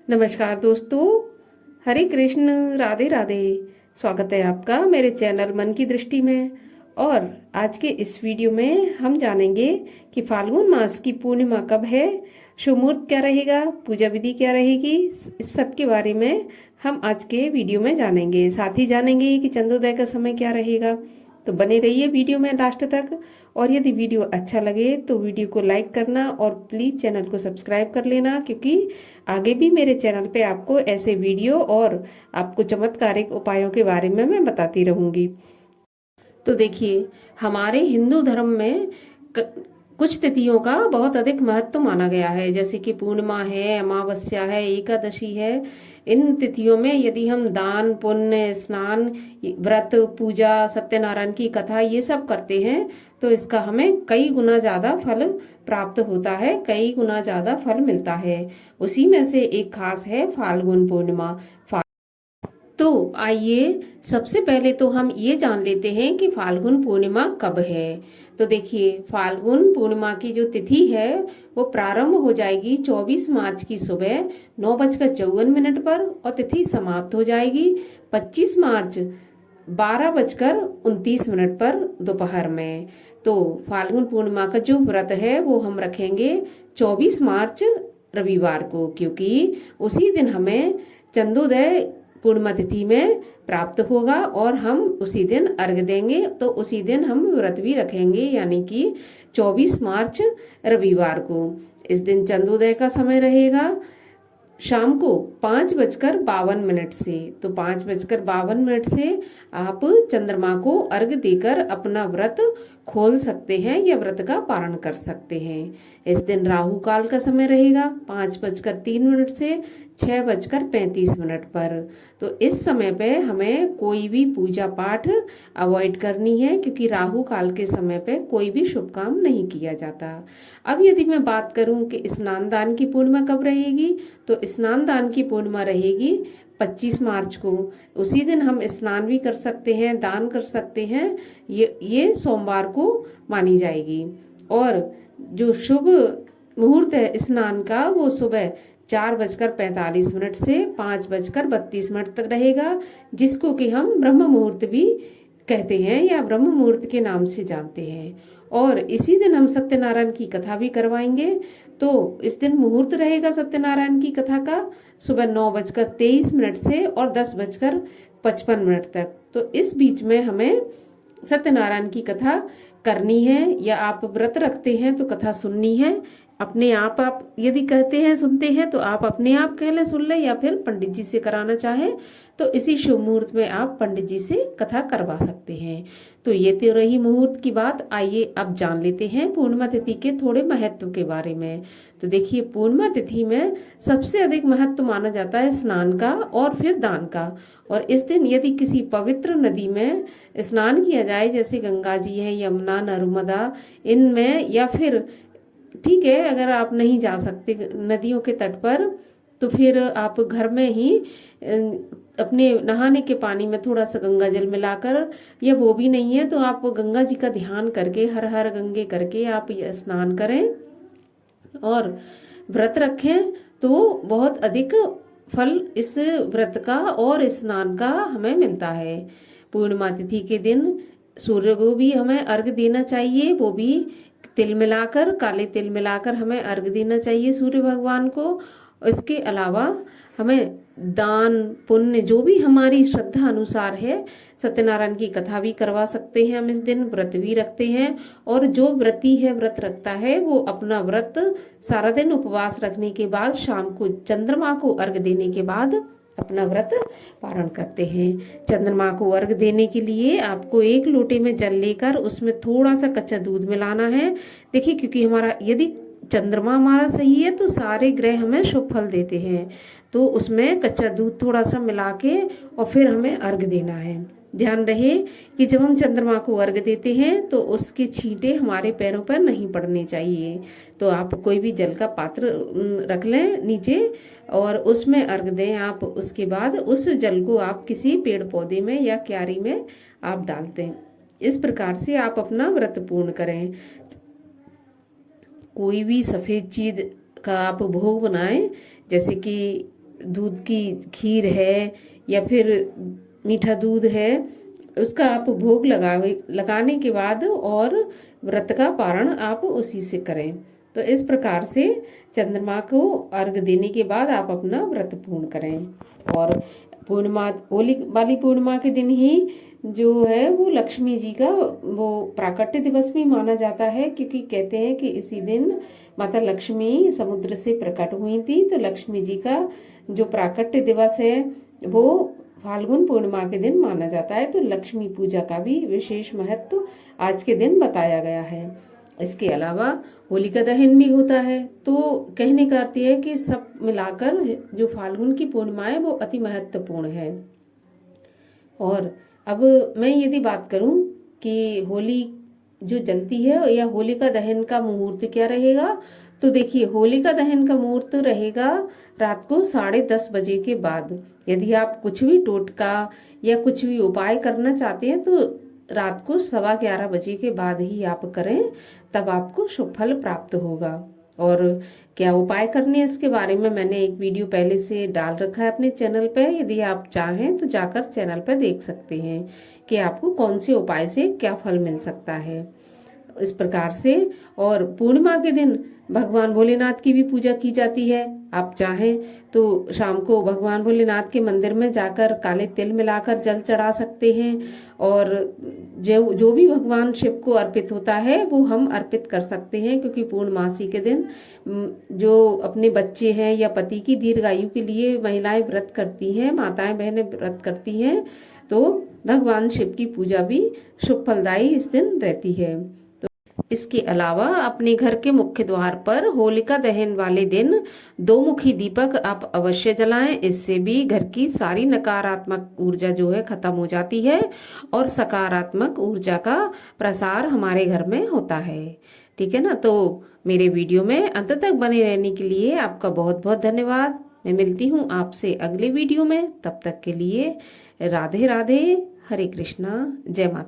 नमस्कार दोस्तों, हरे कृष्ण, राधे राधे। स्वागत है आपका मेरे चैनल मन की दृष्टि में। और आज के इस वीडियो में हम जानेंगे कि फाल्गुन मास की पूर्णिमा कब है, शुभ मुहूर्त क्या रहेगा, पूजा विधि क्या रहेगी। इस सब के बारे में हम आज के वीडियो में जानेंगे। साथ ही जानेंगे कि चंद्रोदय का समय क्या रहेगा। तो बने रहिए वीडियो में लास्ट तक। और यदि वीडियो अच्छा लगे तो वीडियो को लाइक करना और प्लीज़ चैनल को सब्सक्राइब कर लेना, क्योंकि आगे भी मेरे चैनल पे आपको ऐसे वीडियो और आपको चमत्कारिक उपायों के बारे में मैं बताती रहूंगी। तो देखिए, हमारे हिंदू धर्म में कुछ तिथियों का बहुत अधिक महत्व माना गया है, जैसे कि पूर्णिमा है, अमावस्या है, एकादशी है। इन तिथियों में यदि हम दान पुण्य, स्नान, व्रत, पूजा, सत्यनारायण की कथा ये सब करते हैं तो इसका हमें कई गुना ज्यादा फल प्राप्त होता है, कई गुना ज्यादा फल मिलता है। उसी में से एक खास है फाल्गुन पूर्णिमा। तो आइए सबसे पहले तो हम ये जान लेते हैं कि फाल्गुन पूर्णिमा कब है। तो देखिए, फाल्गुन पूर्णिमा की जो तिथि है वो प्रारंभ हो जाएगी 24 मार्च की सुबह 9:54 पर और तिथि समाप्त हो जाएगी 25 मार्च 12:29 पर दोपहर में। तो फाल्गुन पूर्णिमा का जो व्रत है वो हम रखेंगे 24 मार्च रविवार को, क्योंकि उसी दिन हमें चंद्रोदय पूर्णिमा तिथि में प्राप्त होगा और हम उसी दिन अर्घ देंगे। तो उसी दिन हम व्रत भी रखेंगे, यानी कि 24 मार्च रविवार को। इस दिन चंद्रोदय का समय रहेगा शाम को 5:52 से। तो 5:52 से आप चंद्रमा को अर्घ देकर अपना व्रत खोल सकते हैं या व्रत का पारण कर सकते हैं। इस दिन राहु काल का समय रहेगा 5:03 से 6:35 पर। तो इस समय पे हमें कोई भी पूजा पाठ अवॉइड करनी है, क्योंकि राहु काल के समय पे कोई भी शुभ काम नहीं किया जाता। अब यदि मैं बात करूं कि स्नान दान की पूर्णिमा कब रहेगी, तो स्नान दान की पूर्णिमा रहेगी 25 मार्च को। उसी दिन हम स्नान भी कर सकते हैं, दान कर सकते हैं। ये सोमवार को मानी जाएगी। और जो शुभ मुहूर्त है स्नान का वो सुबह 4:45 से 5:32 तक रहेगा, जिसको कि हम ब्रह्म मुहूर्त भी कहते हैं या ब्रह्म मुहूर्त के नाम से जानते हैं। और इसी दिन हम सत्यनारायण की कथा भी करवाएंगे। तो इस दिन मुहूर्त रहेगा सत्यनारायण की कथा का सुबह 9:23 से और 10:55 तक। तो इस बीच में हमें सत्यनारायण की कथा करनी है, या आप व्रत रखते हैं तो कथा सुननी है। अपने आप यदि कहते हैं सुनते हैं तो आप अपने आप कह ले सुन ले, या फिर पंडित जी से कराना चाहें तो इसी शुभ मुहूर्त में आप पंडित जी से कथा करवा सकते हैं। तो ये तो रही मुहूर्त की बात। आइए अब जान लेते हैं पूर्णिमा तिथि के थोड़े महत्व के बारे में। तो देखिए, पूर्णिमा तिथि में सबसे अधिक महत्व माना जाता है स्नान का और फिर दान का। और इस दिन यदि किसी पवित्र नदी में स्नान किया जाए, जैसे गंगा जी है, यमुना, नर्मदा, इनमें, या फिर ठीक है अगर आप नहीं जा सकते नदियों के तट पर, तो फिर आप घर में ही अपने नहाने के पानी में थोड़ा सा गंगा जल मिलाकर, या वो भी नहीं है तो आप गंगा जी का ध्यान करके हर हर गंगे करके आप स्नान करें और व्रत रखें। तो बहुत अधिक फल इस व्रत का और स्नान का हमें मिलता है। पूर्णिमा तिथि के दिन सूर्य को भी हमें अर्घ देना चाहिए, वो भी तिल मिलाकर, काले तिल मिलाकर हमें अर्घ देना चाहिए सूर्य भगवान को। इसके अलावा हमें दान पुण्य जो भी हमारी श्रद्धा अनुसार है, सत्यनारायण की कथा भी करवा सकते हैं हम इस दिन, व्रत भी रखते हैं। और जो व्रती है, व्रत रखता है, वो अपना व्रत सारा दिन उपवास रखने के बाद शाम को चंद्रमा को अर्घ देने के बाद अपना व्रत पारण करते हैं। चंद्रमा को अर्घ देने के लिए आपको 1 लोटे में जल लेकर उसमें थोड़ा सा कच्चा दूध मिलाना है। देखिए, क्योंकि हमारा यदि चंद्रमा हमारा सही है तो सारे ग्रह हमें शुभ फल देते हैं। तो उसमें कच्चा दूध थोड़ा सा मिला के और फिर हमें अर्घ देना है। ध्यान रहे कि जब हम चंद्रमा को अर्घ देते हैं तो उसके छींटे हमारे पैरों पर नहीं पड़ने चाहिए। तो आप कोई भी जल का पात्र रख लें नीचे और उसमें अर्घ दें आप। उसके बाद उस जल को आप किसी पेड़ पौधे में या क्यारी में आप डालते हैं। इस प्रकार से आप अपना व्रत पूर्ण करें। कोई भी सफेद चीज का आप भोग बनाएं, जैसे कि दूध की खीर है या फिर मीठा दूध है, उसका आप भोग लगाने के बाद और व्रत का पारण आप उसी से करें। तो इस प्रकार से चंद्रमा को अर्घ देने के बाद आप अपना व्रत पूर्ण करें। और पूर्णिमा, होली वाली पूर्णिमा के दिन ही जो है वो लक्ष्मी जी का वो प्राकट्य दिवस भी माना जाता है, क्योंकि कहते हैं कि इसी दिन माता लक्ष्मी समुद्र से प्रकट हुई थी। तो लक्ष्मी जी का जो प्राकट्य दिवस है वो फाल्गुन पूर्णिमा के दिन माना जाता है। तो लक्ष्मी पूजा का भी विशेष महत्व आज के दिन बताया गया है। इसके अलावा होलिका दहन भी होता है। तो कहने का अर्थ है कि सब मिलाकर जो फाल्गुन की पूर्णिमा है वो अति महत्वपूर्ण है। और अब मैं यदि बात करूं कि होली जो जलती है या होलिका दहन का मुहूर्त क्या रहेगा, तो देखिए होलिका दहन का मुहूर्त रहेगा रात को 10:30 बजे के बाद। यदि आप कुछ भी टोटका या कुछ भी उपाय करना चाहते हैं तो रात को 11:15 बजे के बाद ही आप करें, तब आपको शुभ फल प्राप्त होगा। और क्या उपाय करने हैं इसके बारे में मैंने एक वीडियो पहले से डाल रखा है अपने चैनल पे, यदि आप चाहें तो जाकर चैनल पे देख सकते हैं कि आपको कौन से उपाय से क्या फल मिल सकता है। इस प्रकार से और पूर्णिमा के दिन भगवान भोलेनाथ की भी पूजा की जाती है। आप चाहें तो शाम को भगवान भोलेनाथ के मंदिर में जाकर काले तिल मिलाकर जल चढ़ा सकते हैं। और जो भी भगवान शिव को अर्पित होता है वो हम अर्पित कर सकते हैं, क्योंकि पूर्णमासी के दिन जो अपने बच्चे हैं या पति की दीर्घायु के लिए महिलाएं व्रत करती हैं, माताएं बहनें व्रत करती हैं, तो भगवान शिव की पूजा भी शुभ फलदायी इस दिन रहती है। इसके अलावा अपने घर के मुख्य द्वार पर होलिका दहन वाले दिन 2 मुखी दीपक आप अवश्य जलाएं। इससे भी घर की सारी नकारात्मक ऊर्जा जो है खत्म हो जाती है और सकारात्मक ऊर्जा का प्रसार हमारे घर में होता है। ठीक है ना। तो मेरे वीडियो में अंत तक बने रहने के लिए आपका बहुत बहुत धन्यवाद। मैं मिलती हूँ आपसे अगले वीडियो में। तब तक के लिए राधे राधे, हरे कृष्णा, जय माता।